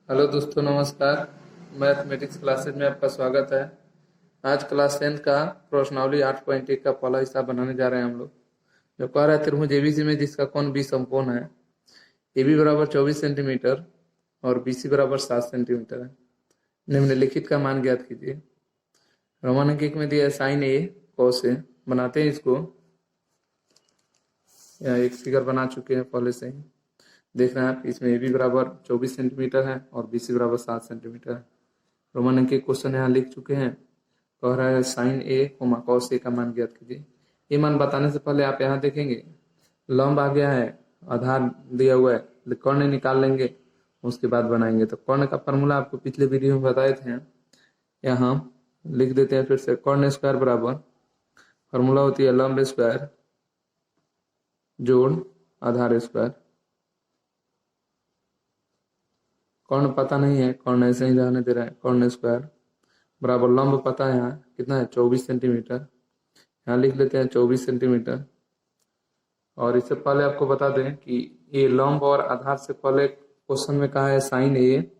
Hello दोस्तों, नमस्कार। Mathematics classes में आपका स्वागत है। आज क्लास 10 का प्रश्नावली 8.1 का पहला हिस्सा बनाने जा रहे हैं हम लोग। जो कह रहा है त्रिभुज एबीसी में जिसका कोण बी समकोण है, एबी बराबर 24 सेंटीमीटर और बीसी बराबर 7 सेंटीमीटर है। निम्नलिखित का मान ज्ञात कीजिए। रोमन अंक में दिया है साइन ए कॉस ए। बनाते हैं इसको। यहाँ एक फिगर बना चुके हैं पहले से ही, देख रहे हैं आप। इसमें ए बी बराबर 24 सेंटीमीटर है और बी सी बराबर 7 सेंटीमीटर है। रोमन अंक के क्वेश्चन यहाँ लिख चुके हैं। कह रहा है sign A coma cos A का मान ज्ञात कीजिए। ये मान बताने से पहले आप यहाँ देखेंगे, लंब आ गया है, आधार दिया हुआ है, कर्ण निकाल लेंगे, उसके बाद बनाएंगे। तो कर्ण का फॉर्मूला आपको पिछले वीडियो में बताए थे, यहाँ लिख देते हैं फिर से। कर्ण स्क्वायर बराबर फॉर्मूला होती है लंब स्क्वायर जोड़ आधार स्क्वायर। कर्ण पता नहीं है, कर्ण ऐसे ही रहने दे रहा है। कर्ण स्क्वायर बराबर लंब पता है, यहाँ कितना है 24 सेंटीमीटर। यहाँ लिख लेते हैं 24 सेंटीमीटर। और इससे पहले आपको बता दें कि ये लंब और आधार से पहले क्वेश्चन में कहा है साइन ए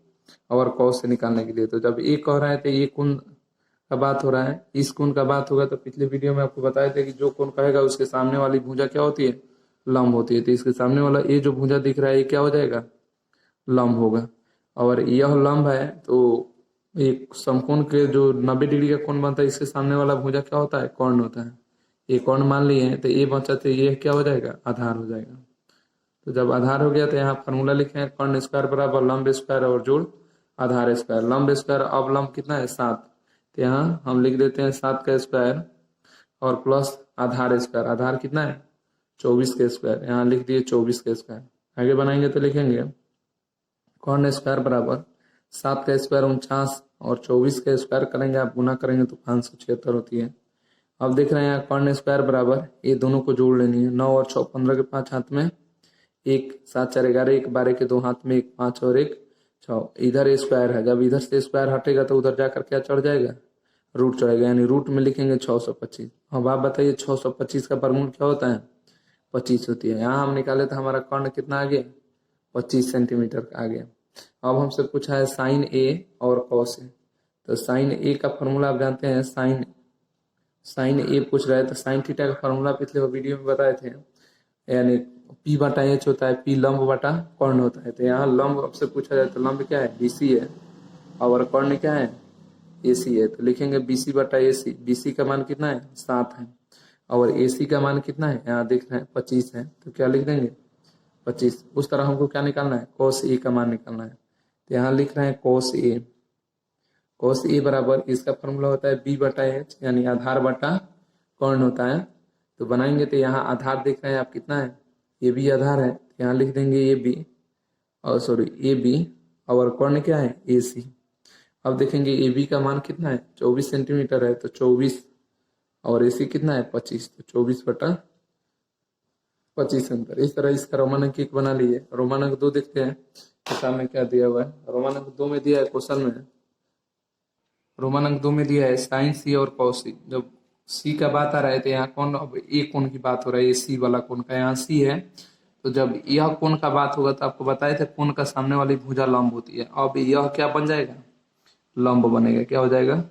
और कॉस से निकालने के लिए। तो जब ये कह रहा है तो ये कोण का बात हो रहा है, इस कोण का बात होगा। तो पिछले वीडियो में आपको बताए थे कि जो कोण कहेगा उसके सामने वाली भुजा क्या होती है, लंब होती है। तो इसके सामने वाला ये जो भुजा दिख रहा है ये क्या हो जाएगा, लंब होगा। और यह लंब है तो एक समकोण के जो 90 डिग्री का कोण बनता है, इसके सामने वाला भुजा क्या होता है, कर्ण होता है। ये कर्ण मान लिए हैं तो ये बचा, तो ये क्या हो जाएगा, आधार हो जाएगा। तो जब आधार हो गया तो यहाँ फॉर्मूला लिखे हैं कर्ण स्क्वायर बराबर लंब स्क्वायर और जोड़ आधार स्क्वायर। लंब स्क्वायर, अब लंब कितना है 7, तो यहाँ हम लिख देते हैं 7 का स्क्वायर और प्लस आधार स्क्वायर। आधार कितना है 24 के स्क्वायर, यहाँ लिख दिए 24 के स्क्वायर। आगे बनाएंगे तो लिखेंगे कर्ण स्क्वायर बराबर 7 का स्क्वायर 49 और 24 का स्क्वायर करेंगे, आप गुना करेंगे तो 576 होती है। अब देख रहे हैं यहाँ कर्ण स्क्वायर बराबर, ये दोनों को जोड़ लेनी है। 9 और 6 15 के 5 हाथ में, 1 7 4 11, 1 12 के 2 हाथ में, 1 5 और 1 6। इधर स्क्वायर है, जब इधर से स्क्वायर हटेगा तो उधर जाकर क्या चढ़ जाएगा, रूट चढ़ेगा, यानी रूट में लिखेंगे 625। अब आप बताइए 625 का वर्गमूल क्या होता है, 25 होती है। यहाँ हम निकाले तो हमारा कर्ण कितना आ गया, 25 सेंटीमीटर आ गया। अब हमसे पूछा है साइन ए और कॉस ए। तो साइन ए का फॉर्मूला आप जानते हैं, साइन ए पूछ रहा है तो साइन थीटा का फॉर्मूला पिछले वीडियो में बताए थे, यानी पी बटा एच होता है, पी लंब बटा कर्ण होता है। तो यहाँ लंब आपसे पूछा जाए तो लंब क्या है, बीसी है, और कर्ण क्या है, एसी है। तो लिखेंगे बीसी बटा एसी। बीसी का मान कितना है 7 है, और एसी का मान कितना है, यहाँ देख रहे हैं 25 है। तो क्या लिख देंगे 25। उस तरह हमको क्या निकालना है, कोस ए का मान निकालना है। तो यहाँ लिख रहे हैं कोस ए। कोस ए बराबर, इसका फॉर्मूला होता है बी बटा एच, यानी आधार बटा कर्ण होता है। तो बनाएंगे तो यहाँ आधार देख रहे हैं आप कितना है, ये भी आधार है, तो यहाँ लिख देंगे ए बी, और सॉरी ए बी, और कर्ण क्या है ए सी। अब देखेंगे ए बी का मान कितना है 24 सेंटीमीटर है, तो 24, और ए सी कितना है 25, तो 24 बटा 25 अंतर। इस तरह इसका रोमन अंक 1 बना लिए। रोमन अंक 2 देखते हैं सामने क्या दिया हुआ है। रोमन अंक 2 में दिया है क्वेश्चन में, रोमन अंक 2 में दिया है साइन सी और कॉस सी। जब सी का बात आ रहा है तो यहाँ कौन, अब ए कोण की बात हो रहा है, ये सी वाला कोण का यहाँ सी है। तो जब यह कोण का बात होगा तो आपको बताए थे कोण का सामने वाली भुजा लंब होती है। अब यह क्या बन जाएगा, लंब बनेगा। क्या हो जाएगा,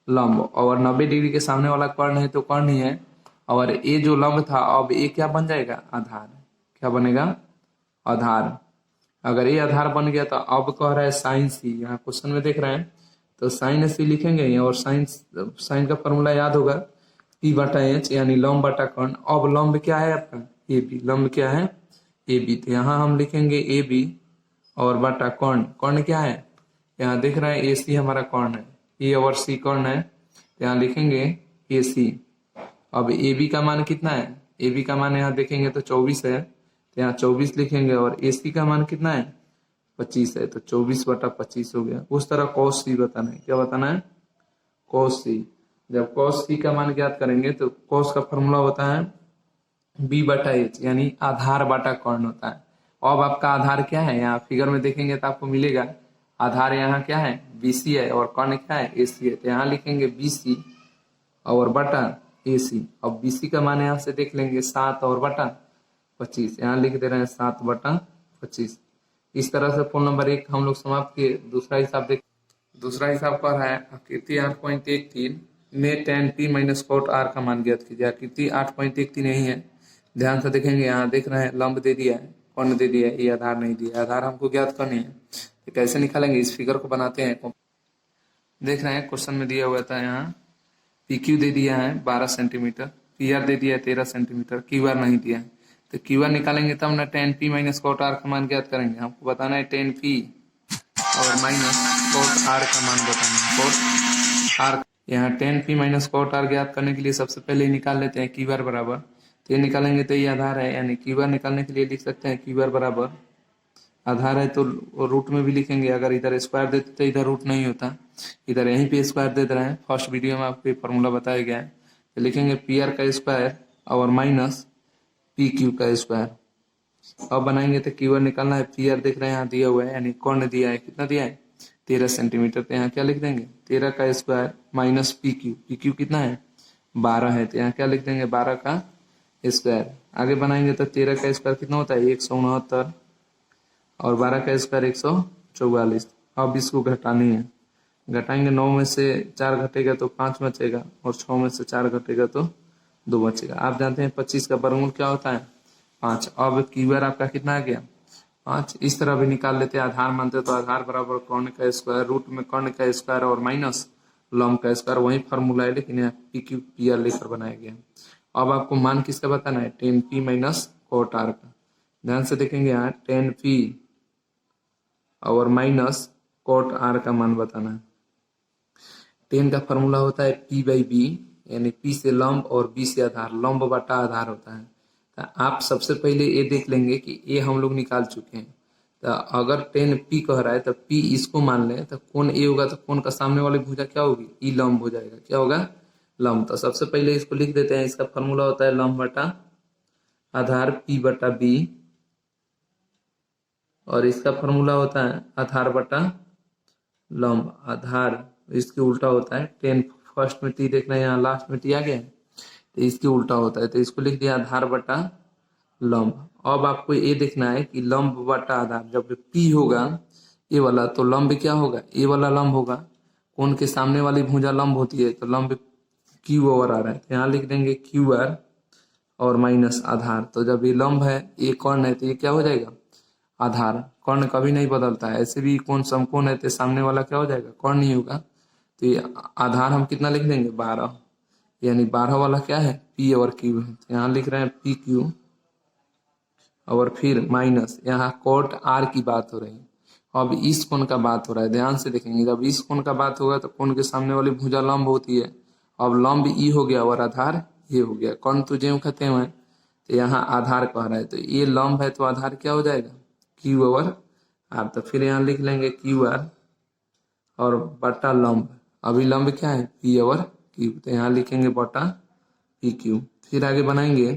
लंब। और 90 डिग्री के सामने वाला कर्ण है तो कर्ण ही है, और ये जो लंब था अब ये क्या बन जाएगा, आधार। क्या बनेगा, आधार। अगर ये आधार बन गया तो अब कह रहा है साइन सी, यहाँ क्वेश्चन में देख रहे हैं तो साइन सी लिखेंगे। और साइन का फॉर्मूला याद होगा पी बटा एच, यानी लंब बटा कर्ण। अब लंब क्या है आपका ए बी, लंब क्या है ए बी। तो यहाँ हम लिखेंगे ए बी और बटा कर्ण। कर्ण क्या है, यहाँ देख रहे हैं ए सी हमारा कर्ण है, ए और सी कर्ण है, तो यहाँ लिखेंगे ए सी। अब ए बी का मान कितना है, ए बी का मान यहाँ देखेंगे तो 24 है, तो यहाँ 24 लिखेंगे। और ए सी का मान कितना है 25 है, तो 24 बटा 25 हो गया। उस तरह कॉस सी बताना है। क्या बताना है, कॉस सी। जब कॉस सी का मान ज्ञात करेंगे तो कॉस का फॉर्मूला होता है बी बटा एच, यानी आधार बटा कर्ण होता है। अब आपका आधार क्या है, यहाँ फिगर में देखेंगे तो आपको मिलेगा आधार यहाँ क्या है बीसी है, और कर्ण क्या है एसी है। तो यहाँ लिखेंगे बीसी और बटा एसी। अब बीसी का मान यहाँ से देख लेंगे 7 और बटा 25, यहाँ लिख दे रहे हैं 7 बटा 25। इस तरह से प्रॉब्लम नंबर 1 हम लोग समाप्त किए। दूसरा हिसाब देख, दूसरा हिसाब कर रहा है आकृति 8.13 में tan p minus cot r का मान ज्ञात कीजिए। आकृति 8.13 यही है, ध्यान से देखेंगे। यहाँ देख रहे हैं लंब दे दिया है, कर्ण दे दिया है, ये आधार नहीं दिया। आधार हमको ज्ञात करनी है, तो कैसे निकालेंगे, इस फिगर को बनाते हैं। देख रहे हैं क्वेश्चन में दिया हुआ था, यहाँ पी क्यू दे दिया है 12 सेंटीमीटर, पी आर दे दिया है 13 सेंटीमीटर, क्यू आर नहीं दिया है। तो क्यू आर निकालेंगे तब ना tan p minus cot r का मान ज्ञात करेंगे। हमको बताना है tan p और माइनस कॉट r का मान बताना है। कॉट r, यहाँ tan p minus cot r ज्ञात करने के लिए सबसे पहले निकाल लेते हैं क्यू आर बराबर। तो ये निकालेंगे तो ये आधार है, यानी क्यू आर निकालने के लिए लिख सकते हैं क्यू आर बराबर, आधार है तो रूट में भी लिखेंगे। अगर इधर स्क्वायर देते तो इधर रूट नहीं होता, इधर यहीं पे स्क्वायर दे रहे हैं। फर्स्ट वीडियो में आपको फॉर्मूला बताया गया है। तो लिखेंगे पी आर का स्क्वायर और माइनस पी क्यू का स्क्वायर। अब बनाएंगे तो क्यू आर निकालना है। पी आर देख रहे हैं यहाँ दिया हुआ है, यानी कर्ण दिया है, कितना दिया है 13 सेंटीमीटर। तो यहाँ क्या लिख देंगे 13 का square minus P Q, P Q कितना है 12 है, तो यहाँ क्या लिख देंगे 12 का स्क्वायर। आगे बनाएंगे तो 13 का स्क्वायर कितना होता है 169 और 12 का स्क्वायर 144। अब इसको घटानी है, घटाएंगे 9 में से 4 घटेगा तो 5 बचेगा और 6 में से 4 घटेगा तो 2 बचेगा। आप जानते हैं 25 का वर्गमूल क्या होता है 5। अब क्यू आर आपका कितना आ गया 5। इस तरह भी निकाल लेते हैं, आधार मानते तो आधार बराबर कर्ण का स्क्वायर, रूट में कर्ण का स्क्वायर और माइनस लंब का स्क्वायर, वही फॉर्मूला है, लेकिन यहाँ पी क्यू पी आर लेकर बनाया गया। अब आपको मान किसका बताना है tan p minus cot r का। ध्यान से देखेंगे यहाँ tan p और माइनस कॉट r का मान बताना है। tan का फॉर्मूला होता है p बाई बी, यानी p से लंब और b से आधार, लंब बटा आधार होता है। तो आप सबसे पहले ये देख लेंगे कि ये हम लोग निकाल चुके हैं। तो अगर tan p कह रहा है तो p इसको मान लें, तो कोण a होगा तो कोण का सामने वाली भुजा क्या होगी ई लंब हो जाएगा। क्या होगा लंब। तो सबसे पहले इसको लिख देते हैं। इसका फॉर्मूला होता है लंब बटा आधार p बटा b, और इसका फॉर्मूला होता है आधार बटा लंब। आधार इसके उल्टा होता है tan, फर्स्ट में t देखना है, यहाँ लास्ट में t आ गया है, तो इसके उल्टा होता है। तो इसको लिख दिया आधार बटा लंब। अब आपको ये देखना है कि लंब बटा आधार, जब p होगा ये वाला तो लंब क्या होगा ये वाला लंब होगा। कोण के सामने वाली भुजा लंब होती है, तो लंब क्यू ओवर आ रहा है, तो यहाँ लिख देंगे क्यू आर और माइनस आधार। तो जब ये लंब है ये कर्ण है, तो ये क्या हो जाएगा आधार। कर्ण कभी नहीं बदलता है, ऐसे भी कौन समकोण है तो सामने वाला क्या हो जाएगा कर्ण नहीं होगा। तो ये आधार हम कितना लिख देंगे 12, यानी 12 वाला क्या है पी और क्यू है। तो यहाँ लिख रहे हैं पी क्यू और फिर माइनस, यहाँ कॉट आर की बात हो रही है। अब इस कोण का बात हो रहा है, ध्यान से देखेंगे। जब इस कोण का बात होगा तो कोण के सामने वाली भुजा लंब होती है। अब लंब ई हो गया और आधार ये हो गया। कर्ण तो ज्यों कहते हैं, तो यहाँ आधार कह रहा है, तो ये लंब है तो आधार क्या हो जाएगा क्यू ओवर आर। तो फिर यहाँ लिख लेंगे क्यू आर और बटा लंब। अभी लंब क्या है पी ओवर क्यू, तो यहाँ लिखेंगे बटा पी क्यू। फिर आगे बनाएंगे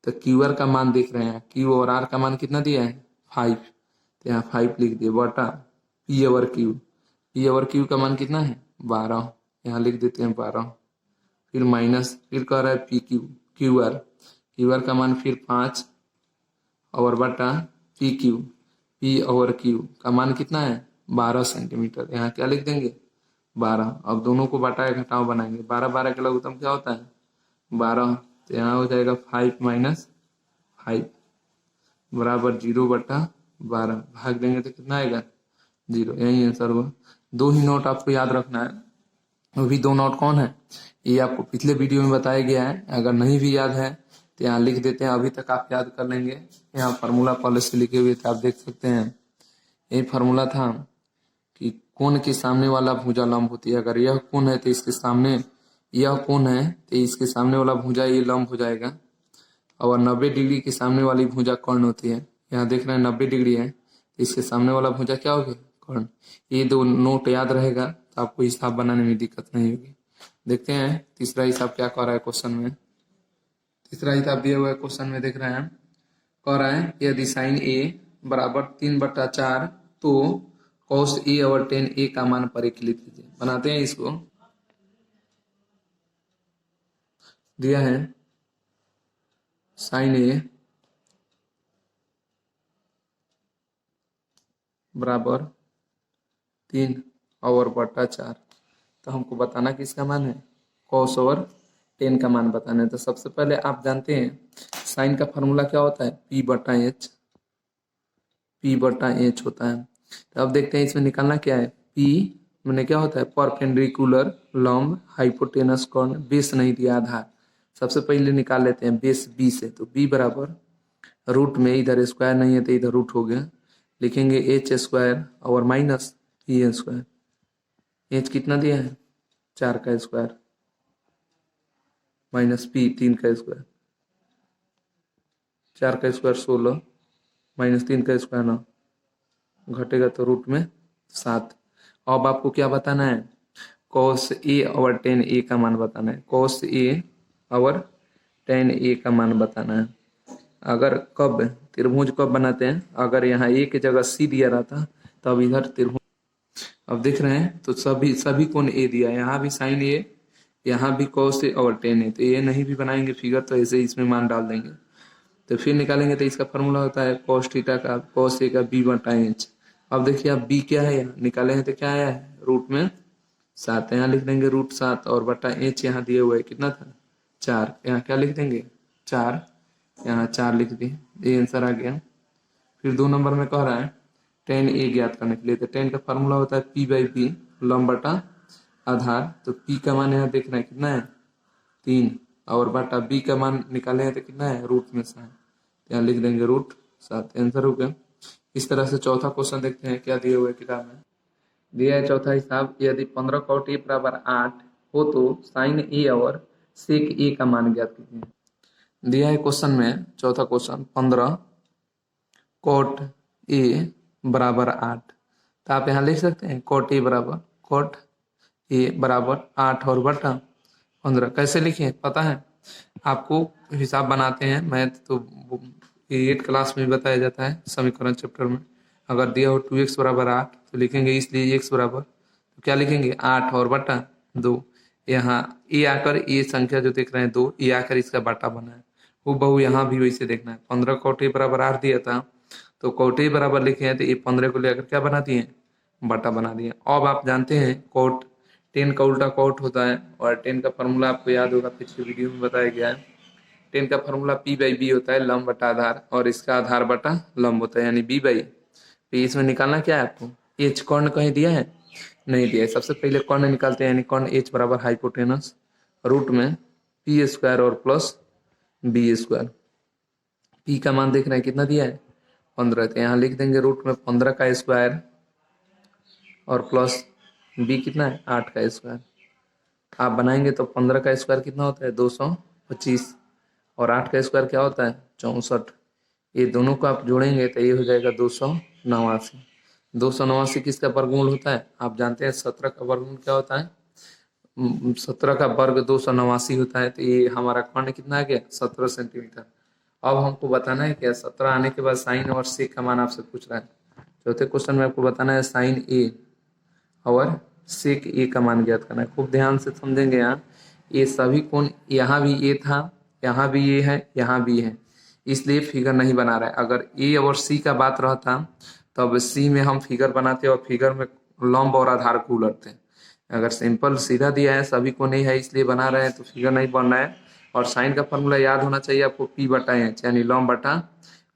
तो क्यू आर का मान देख रहे हैं, क्यू और आर का मान कितना दिया है 5, तो यहाँ 5 लिख दिए बटा P over Q. P over Q का मान कितना है 12, यहाँ लिख देते हैं 12। फिर माइनस, फिर कह रहा है P Q Q R, Q R का मान फिर 5 और बटा P Q, P over Q का मान कितना है 12 सेंटीमीटर। यहाँ क्या लिख देंगे 12। अब दोनों को बटाए घटाओ बनाएंगे, 12 12 का लघुत्तम क्या होता है 12। तो यहाँ हो जाएगा 5 माइनस 5 बराबर 0 बटा 12, भाग देंगे तो कितना आएगा 0। यही आंसर हुआ। दो ही नोट आपको याद रखना है। वो भी दो नोट कौन है ये आपको पिछले वीडियो में बताया गया है। अगर नहीं भी याद है तो यहाँ लिख देते हैं, अभी तक आप याद कर लेंगे। यहाँ फार्मूला पहले से लिखे हुए थे, आप देख सकते हैं। यही फार्मूला था कि कोण के सामने वाला भुजा लंब होती है। अगर यह कोण है तो इसके सामने, यह कोण है तो इसके सामने वाला भुजा ये लंब हो जाएगा। और 90 डिग्री के सामने वाली भुजा कर्ण होती है। यहाँ देख रहे हैं 90 डिग्री है तो इसके सामने वाला भुजा क्या हो गया कर्ण। ये दो नोट याद रहेगा तो आपको हिसाब बनाने में दिक्कत नहीं होगी। देखते हैं तीसरा हिसाब क्या कह रहा है क्वेश्चन में। तीसरा हिसाब दिया हुआ है क्वेश्चन में, देख रहे हैं कह रहा है यदि साइन ए बराबर 3/4 तो कॉस ए और टेन ए का मान परिकलित कीजिए। बनाते हैं इसको। दिया है साइन ए बराबर 3 और बटा 4। तो हमको बताना किसका मान है, कॉस और टेन का मान बताना है। तो सबसे पहले आप जानते हैं साइन का फॉर्मूला क्या होता है, पी बटा एच, पी बटा एच होता है। तो अब देखते हैं इसमें निकालना क्या है, पी मैंने क्या होता है, परपेंडिकुलर लंब हाइपोटेनस कोण, बेस नहीं दिया आधार। सबसे पहले निकाल लेते हैं बेस बी से, तो बी बराबर रूट में इधर स्क्वायर नहीं है तो इधर रूट हो गया, लिखेंगे एच स्क्वायर और माइनस पी स्क्वायर। एच कितना दिया है 4 का स्क्वायर माइनस पी 3 का स्क्वायर, 4 का स्क्वायर 16 माइनस 3 का स्क्वायर 9, घटेगा तो रूट में 7। अब आपको क्या बताना है, कॉस ए और टेन ए का मान बताना है, कॉस ए और टेन ए का मान बताना है। अगर कब त्रिभुज कब बनाते हैं, अगर यहाँ ए की जगह सी दिया रहता तब इधर त्रिभुज, अब देख रहे हैं तो सभी सभी कोण ए दिया है, यहाँ भी साइन ए, यहाँ भी कॉस ए और टेन ए, तो ये नहीं भी बनाएंगे फिगर तो ऐसे इसमें मान डाल देंगे। तो फिर निकालेंगे तो इसका फॉर्मूला होता है कॉस थीटा का कॉस ए का बी बटा एच। अब देखिए अब बी क्या है, यहाँ निकाले हैं तो क्या आया है रूट में 7, यहाँ लिख देंगे रूट 7 और बटा एच यहाँ दिए हुए कितना था 4, यहाँ क्या लिख देंगे 4, यहाँ 4 लिख दिए, ये आंसर आ गया। फिर 2 नंबर में कह रहा है टेन ए ज्ञात करने के लिए, तो टेन का फॉर्मूला होता है पी बाई बी लंब बटा आधार। तो पी का मान यहाँ देख रहे हैं कितना है 3 और बटा बी का मान निकाले हैं तो कितना है रूट में 7, यहाँ लिख देंगे रूट 7, आंसर हो गया। इस तरह से चौथा क्वेश्चन देखते हैं क्या दिए हुए किताब में। दिया है चौथा हिसाब, यदि 15 कॉट ए बराबर 8 हो तो साइन ए और सेक ए का मान ज्ञात कीजिए। दिया है क्वेश्चन में चौथा क्वेश्चन 15 कॉट ए बराबर 8, तो आप यहाँ लिख सकते हैं कॉट ए बराबर 8 और बटा 15। कैसे लिखें पता है आपको, हिसाब बनाते हैं मैथ तो 8 क्लास में बताया जाता है समीकरण चैप्टर में। अगर दिया हो 2x बराबर 8 तो लिखेंगे इसलिए x बराबर, तो क्या लिखेंगे 8 और बटा 2। यहाँ ए आकर ये संख्या जो देख रहे हैं 2, ये आकर इसका बाटा बना है, वो बहु यहाँ भी वैसे देखना है। 15 कौटे बराबर 8 दिया था तो कौटे बराबर लिखे हैं तो ये 15 को लेकर क्या बना दिए बाटा बना दिए। अब आप जानते हैं कोट 10 का उल्टा कोट होता है, और 10 का फॉर्मूला आपको याद होगा पिछले वीडियो में बताया गया है। 10 का फॉर्मूला पी बाई बी होता है लंब बटा आधार, और इसका आधार बटा लंब होता है यानी बी बाई। तो इसमें निकालना क्या है आपको, एच कर्ण कहीं दिया है नहीं दिया है। सबसे पहले कर्ण निकालते हैं, यानी कर्ण एच बराबर हाइपोटेनस रूट में पी स्क्वायर और प्लस बी स्क्वायर। पी का मान देख रहे हैं कितना दिया है 15, तो यहाँ लिख देंगे रूट में 15 का स्क्वायर और प्लस बी कितना है 8 का स्क्वायर। आप बनाएंगे तो 15 का स्क्वायर कितना होता है 225 और 8 का स्क्वायर क्या होता है 64। ये दोनों को आप जोड़ेंगे तो ये हो जाएगा 289। 289 किसका वर्गमूल होता है आप जानते हैं, 17 का वर्गमूल क्या होता है 17 का वर्ग 289 होता है। तो ये हमारा कर्ण कितना आ गया 17 सेंटीमीटर। अब हमको बताना है क्या 17 आने के बाद साइन और सेक का मान आपसे पूछ रहा है। चौथे क्वेश्चन में आपको बताना है साइन ए और सेक ए का मान ज्ञात करना है। खूब ध्यान से समझेंगे, यहाँ ये सभी कोण, यहाँ भी ए था, यहाँ भी ये है, यहाँ भी है, इसलिए फिगर नहीं बना रहा है। अगर ए और सी का बात रहता तब सी में हम फिगर बनाते और फिगर में लंब और आधार को उलटते। अगर सिंपल सीधा दिया है सभी को नहीं है इसलिए बना रहे हैं तो फिगर नहीं बन रहा है। और साइन का फॉर्मूला याद होना चाहिए आपको पी बटा एच यानी लंब बटा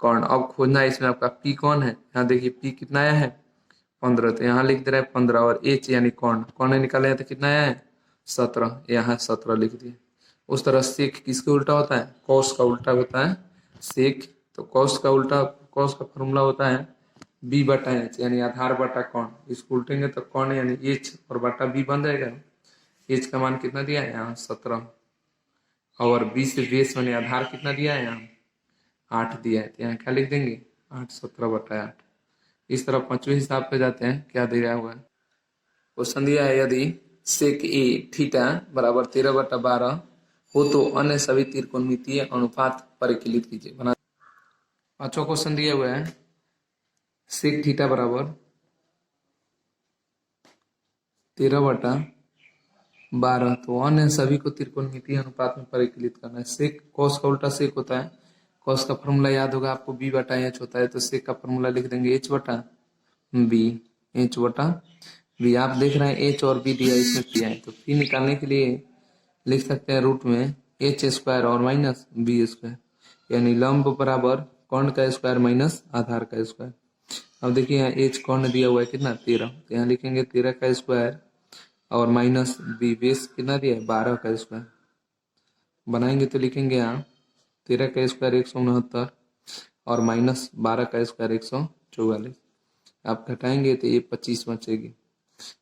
कर्ण। अब खोजना है इसमें आपका पी कौन है, यहाँ देखिए पी कितना आया है 15, तो यहाँ लिख दे रहे हैं 15 और एच यानी कौन कौन निकाले हैं तो कितना आया है 17, यहाँ 17 लिख दिए। उस तरह सेक किसके उल्टा होता है कॉस का उल्टा होता है सेक। तो कॉस का उल्टा, कॉस का फॉर्मूला होता है बी बटा एच यानी आधार बटा कौन, इसको उल्टेंगे तो कौन यानी एच और बटा बी बन जाएगा। एच का मान कितना दिया है यहाँ 17 और बी से बेस माने आधार कितना दिया है यहाँ 8 दिया है, तो यहाँ क्या लिख देंगे 8 17 बटा 8। इस तरह पांचवें हिसाब पे जाते हैं क्या दिया हुआ है। क्वेश्चन दिया है यदि सेक ए थीटा बराबर 13/12 हो तो अन्य सभी त्रिकोणमितीय अनुपात परिकलित कीजिए। बना पांचवा क्वेश्चन दिया हुआ है सेक थीटा बराबर 13/12 तो अन्य सभी को त्रिकोणमितीय अनुपात में परिकलित करना है। सेक कॉस का उल्टा सेक होता है, कॉस का फॉर्मूला याद होगा आपको बी बटा एच होता है, तो सेक का फॉर्मूला लिख देंगे एच बटा बी, एच बटा बी। आप देख रहे हैं एच और बी दिया, इसमें पी है, तो पी निकालने के लिए लिख सकते हैं रूट में एच स्क्वायर और माइनस बी स्क्वायर, यानी लंब बराबर कर्ण का स्क्वायर माइनस आधार का स्क्वायर। अब देखिए यहाँ एच कर्ण दिया हुआ है कितना 13, तो यहाँ लिखेंगे 13 का स्क्वायर और माइनस बी बेस कितना दिया है 12 का स्क्वायर। बनाएंगे तो लिखेंगे यहाँ 13 का स्क्वायर 169 और माइनस 12 का स्क्वायर 144। आप घटाएंगे तो ये 25 बचेगी,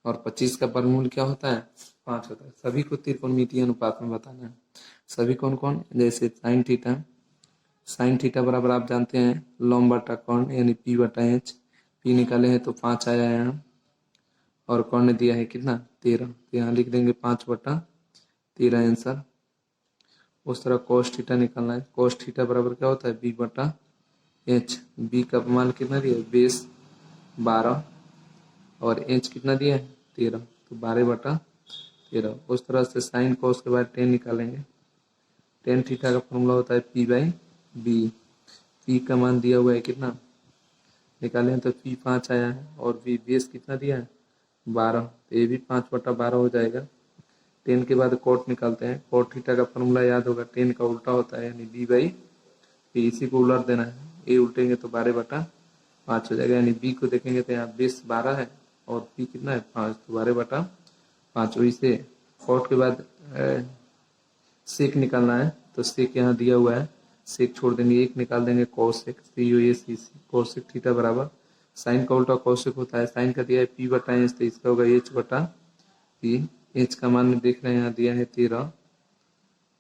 और 25 का वर्गमूल क्या होता है 5 होता है। सभी को त्रिकोणमितीय अनुपात में बताना है। सभी कौन कौन, जैसे साइन थीटा बराबर आप जानते हैं लंब बटा कर्ण यानी पी बटा एच। पी निकाले हैं तो 5 आया यहाँ, और कर्ण दिया है कितना 13, तो यहाँ लिख देंगे 5/13 आंसर। उस तरह कोस थीटा निकालना है। कोस थीटा बराबर क्या होता है बी बटा एच। बी का मान कितना दिया है बेस 12 और एच कितना दिया है 13, तो 12/13। उस तरह से साइन कोस के बाद टेन निकालेंगे। टेन थीटा का फॉर्मूला होता है पी बाई बी। पी का मान दिया हुआ है कितना, निकाले हैं तो पी 5 आया है, और बी बेस कितना दिया है 12, तो ये भी 5/12 हो जाएगा। टेन के बाद कोट निकालते हैं। कोट थीटा का फॉर्मूला याद होगा, टेन का उल्टा होता है यानी बी बाई पी। इसी को उलट देना है, ये उल्टेंगे तो 12/5 हो जाएगा, यानी बी को देखेंगे तो यहाँ बेस 12 है और पी कितना है 5, तो 12/5। वही से कोट के बाद सेक निकालना है, तो सेक यहाँ दिया हुआ है, सेक छोड़ देंगे, एक निकाल देंगे कोसेक, कोसेक थीटा बराबर साइन का उल्टा कोसेक होता है। साइन का दिया है पी बटा एच, तो इसका होगा एच बटा पी। एच का मान देख रहे हैं यहाँ दिया है 13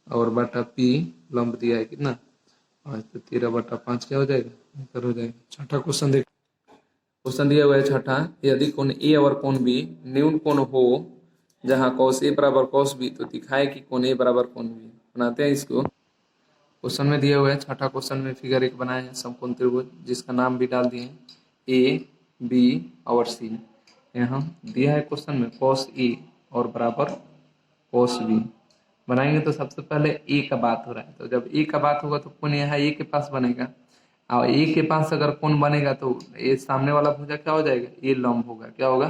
और बटा पी लंब दिया है कितना 5, तो 13/5 क्या हो जाएगा आंसर हो जाएगा। छठा क्वेश्चन देख, क्वेश्चन दिया हुआ है छठा, यदि कोण ए और कोण बी न्यून कोण हो जहां cos ए बराबर cos बी, तो दिखाए कि कोण ए बराबर कोण बी। बनाते हैं इसको। क्वेश्चन में दिया हुआ है छठा क्वेश्चन में फिगर एक बनाए हैं समकोण त्रिभुज, जिसका नाम भी डाल दिए हैं ए बी और सी। यहाँ दिया है क्वेश्चन में cos ए और बराबर cos बी। बनाएंगे तो सबसे पहले ए का बात हो रहा है, तो जब ए का बात होगा तो कोण यहाँ ए के पास बनेगा, और ए के पास अगर कोण बनेगा तो ये सामने वाला भुजा क्या हो जाएगा ये लंब होगा, क्या होगा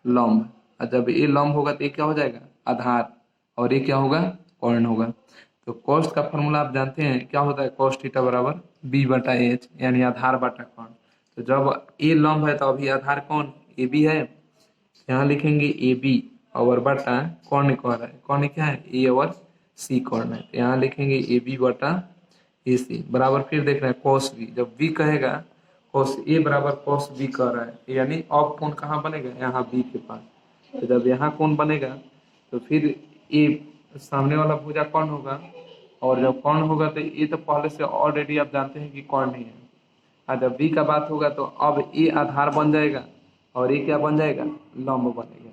लंब। और जब ये लंब होगा तो ये क्या हो जाएगा आधार, और ये क्या होगा कर्ण होगा। तो कोस का फॉर्मूला आप जानते हैं क्या होता है, कोस थीटा बराबर बी बटा एच यानी आधार बटा कर्ण। तो जब ए लंब है तो अभी आधार कौन ए बी है, यहाँ लिखेंगे ए बी और बटा कर्ण कह रहा है, कर्ण क्या है ए और सी कर्ण है, तो यहाँ लिखेंगे ए बी बटा ए सी बराबर। फिर देख रहे हैं कोस बी, जब बी कहेगा कोस ए बराबर कोस बी कह रहा है, यानी अब कौन कहाँ बनेगा यहाँ बी के पास। तो जब यहाँ कौन बनेगा तो फिर ए सामने वाला भुजा कौन होगा, और जब कौन होगा तो ये तो पहले से ऑलरेडी आप जानते हैं कि कौन नहीं है। और जब बी का बात होगा तो अब ए आधार बन जाएगा और ये क्या बन जाएगा लंब बनेगा।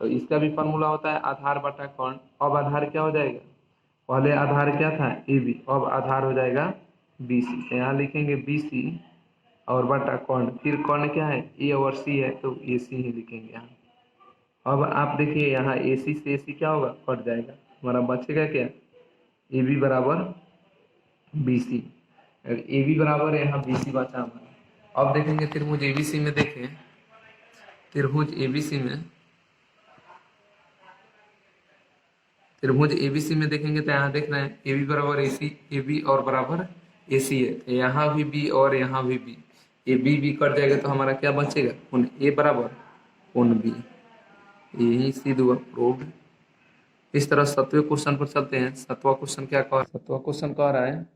तो इसका भी फॉर्मूला होता है आधार बटा कर्ण। अब आधार क्या हो जाएगा, पहले आधार क्या था ए बी, अब आधार हो जाएगा बी सी, तो यहाँ लिखेंगे बी सी और बटा कर्ण। फिर कर्ण क्या है ए और सी है तो ए सी ही लिखेंगे यहाँ। अब आप देखिए यहाँ ए सी से ए सी क्या होगा कट जाएगा, हमारा बचेगा क्या ए बी बराबर बी सी। ए बी बराबर है यहाँ बी सी बचा हमारा। अब देखेंगे त्रिभुज ए बी सी में, देखें त्रिभुज ए बी सी में, त्रिभुज एबीसी में देखेंगे तो यहाँ देख रहे हैं ए बी बराबर ए सी, ए बी और बराबर ए सी है, तो यहाँ भी बी और यहाँ भी बी, ए बी कट जाएगा तो हमारा क्या बचेगा कोण ए बराबर कोण बी। यही सीध हुआ प्रूव्ड। इस तरह 7वें क्वेश्चन पर चलते हैं। 7वां क्वेश्चन क्या कह, 7वां क्वेश्चन कह रहा है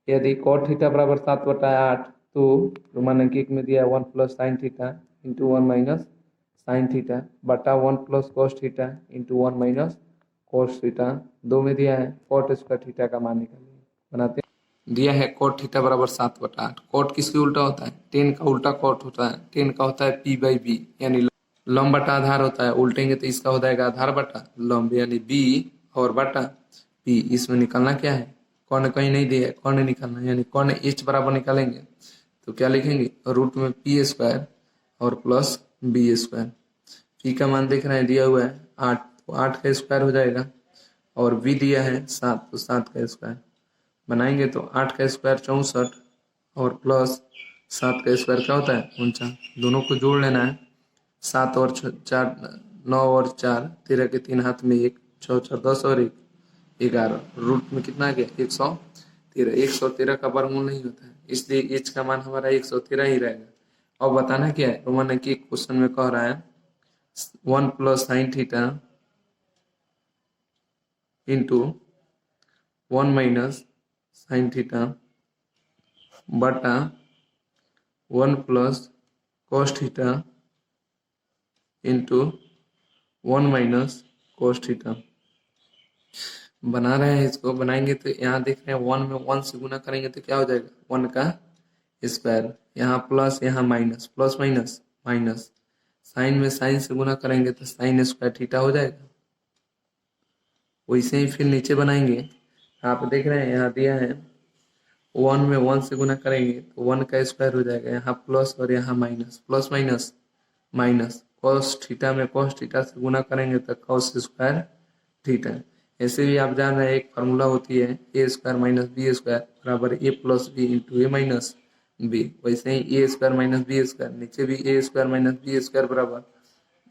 यदि cot थीटा बराबर 7/8, तो माने कि एक में दिया है 1 plus sine theta into 1 minus sine theta बटा 1 plus cos theta into 1 minus cos theta, दो में दिया है कॉट स्क्वायर थीटा का मान निकालिए। बनाते हैं। दिया है कॉट थीटा बराबर 7/8। कॉट किसके उल्टा होता है टेन का उल्टा कॉट होता है, टेन का होता है पी बाई बी यानी लंब बटा आधार होता है, उल्टेंगे तो इसका हो जाएगा आधार बटा लंब यानी बी और बटा पी। इसमें निकालना क्या है कर्ण कहीं नहीं दिया है, कर्ण निकालना है, यानी कर्ण एच बराबर निकालेंगे तो क्या लिखेंगे रूट में पी स्क्वायर और प्लस बी स्क्वायर। पी का मान देख रहे हैं दिया हुआ है 8, तो 8 का स्क्वायर हो जाएगा, और बी दिया है 7, तो 7 का स्क्वायर। बनाएंगे तो 8 का स्क्वायर 64 और प्लस 7 का स्क्वायर क्या होता है 49, दोनों को जोड़ लेना है। 7 और 4 9 और 4 13 के 3 हाथ में 1 6 4 10 और 1 11 रूट में कितना आ गया 113। 113 का वर्गमूल नहीं होता है, इसलिए एच का मान हमारा 113 ही रहेगा। अब बताना क्या है, रोमन अंकी क्वेश्चन में कह रहा है 1 plus sine theta into 1 minus sine theta बटा 1 plus cos theta into 1 minus cos theta. बना रहे हैं, इसको बनाएंगे तो यहाँ देख रहे हैं 1 में 1 से गुना करेंगे तो क्या हो जाएगा 1 का स्क्वायर, यहाँ प्लस यहाँ minus, plus minus minus, sign में साइन से गुना करेंगे तो साइन स्क्वायर थीटा हो जाएगा। वैसे ही फिर नीचे बनाएंगे, आप देख रहे हैं यहाँ दिया है 1 में 1 से गुना करेंगे तो 1 का स्क्वायर हो जाएगा, यहाँ प्लस और यहाँ minus, plus minus minus, cos theta में कॉस थीटा से गुना करेंगे तो कॉस स्क्वायर थीटा। ऐसे भी आप जान रहे हैं एक फार्मूला होती है ए स्क्वायर माइनस बी स्क्वायर बराबर ए प्लस बी इंटू ए माइनस बी। वैसे ही ए स्क्वायर माइनस बी स्क्वायर, नीचे भी ए स्क्वायर माइनस बी स्क्वायर बराबर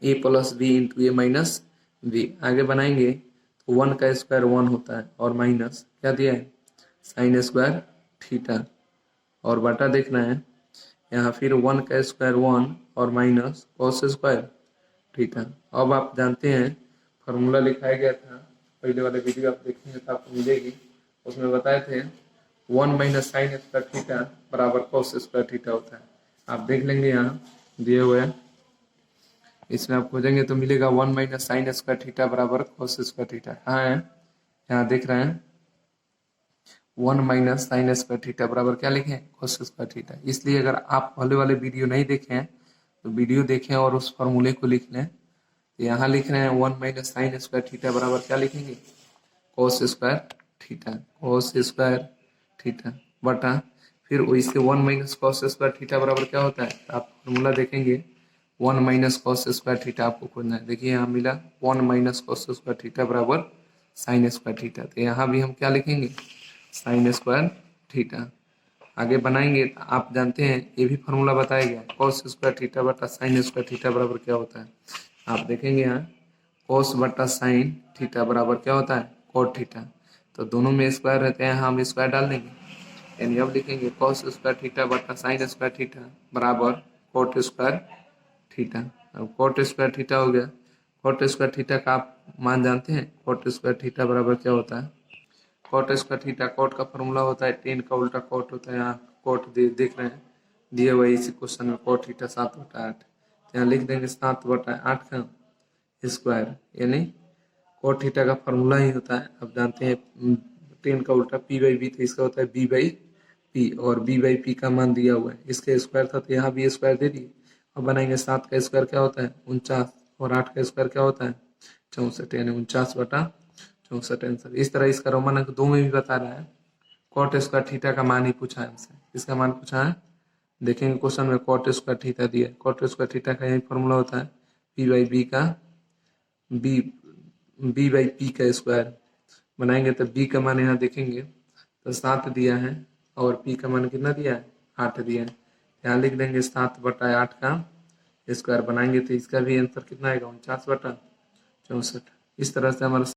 ए प्लस बी इंटू ए माइनस बी। आगे बनाएंगे तो 1 का स्क्वायर 1 होता है और माइनस क्या दिया है साइन स्क्वायर थीटा, और बटा देखना है यहाँ फिर 1 का स्क्वायर 1 और माइनस कॉस स्क्वायर थीटा। अब आप जानते हैं फार्मूला लिखाया गया था, पहले वाले वीडियो आप देखेंगे तो आपको मिलेगी, उसमें बताए थे 1 माइनस साइन स्क्वायर थीटा बराबर कॉस स्क्वायर थीटा होता है। आप देख लेंगे यहाँ दिए हुए हैं, इसमें आप खोजेंगे तो मिलेगा 1 माइनस साइन स्क्वायर थीटा बराबर कॉस स्क्वायर थीटा। कहाँ है, यहाँ देख रहे हैं 1 माइनस साइन स्क्वायर थीटा बराबर क्या लिखे कॉस स्क्वायर थीटा। इसलिए अगर आप पहले वाले वीडियो नहीं देखे हैं तो वीडियो देखें और उस फॉर्मूले को लिख लें। तो यहाँ लिख रहे हैं 1 माइनस साइन स्क्वायर थीटा बराबर क्या लिखेंगे cos square theta, cos square theta बटा फिर वैसे 1 माइनस कॉस स्क्वायर थीटा बराबर क्या होता है, आप फॉर्मूला देखेंगे 1 माइनस कॉस स्क्वायर थीटा आपको खोजना है। देखिए यहाँ मिला 1 माइनस कॉस स्क्वायर थीटा बराबर साइन स्क्वायर थीटा, तो यहाँ भी हम क्या लिखेंगे साइन स्क्वायर थीटा। आगे बनाएंगे तो आप जानते हैं ये भी फार्मूला बताया गया है कॉस स्क्वायर थीटा बटा साइन स्क्वायर थीटा बराबर क्या होता है। आप देखेंगे यहाँ कॉस बटा साइन थीटा बराबर क्या होता है कॉट थीटा, तो दोनों में स्क्वायर रहते हैं, हम स्क्वायर डाल देंगे, यानी अब लिखेंगे कॉस स्क्वायर थीटा बटा साइन स्क्वायर थीटा बराबर कॉट स्क्वायर थीटा। अब कॉट स्क्वायर थीटा हो गया, कॉट स्क्वायर थीटा का आप मान जानते हैं, कॉट स्क्वायर थीटा बराबर क्या होता है कॉट स्क्वायर थीटा, कॉट का फॉर्मूला होता है टेन का उल्टा कॉट होता है। यहाँ कॉट देख रहे हैं दिए हुए इसी क्वेश्चन में कॉट थीटा 7/8, तो यहाँ लिख देंगे 7/8 का स्क्वायर, यानी कॉट थीटा का फॉर्मूला ही होता है, आप जानते हैं टेन का उल्टा पी बाई बी, तो इसका होता है बी बाई पी, और बी बाई पी का मान दिया हुआ है, इसके स्क्वायर था तो यहाँ भी स्क्वायर दे दिए। अब बनाएंगे 7 का स्क्वायर क्या होता है 49, और 8 का स्क्वायर क्या होता है 64, यानी 49/64 आंसर। इस तरह इसका रोमन अंक 2 में भी बता रहा है कॉट स्क्वायर थीटा का मान ही पूछा है हमसे, इसका मान पूछा है। देखेंगे क्वेश्चन में कॉट स्क्वायर थीटा दिया है, कॉट स्क्वायर थीटा का यही फॉर्मूला होता है पी बाई बी का बी बी बाई पी का स्क्वायर। बनाएंगे तो बी का मान यहाँ देखेंगे तो 7 दिया है और पी का मान कितना दिया है 8 दिया है, यहाँ लिख देंगे 7/8 का स्क्वायर। बनाएंगे तो इसका भी आंसर कितना आएगा 49/64। इस तरह से हमारा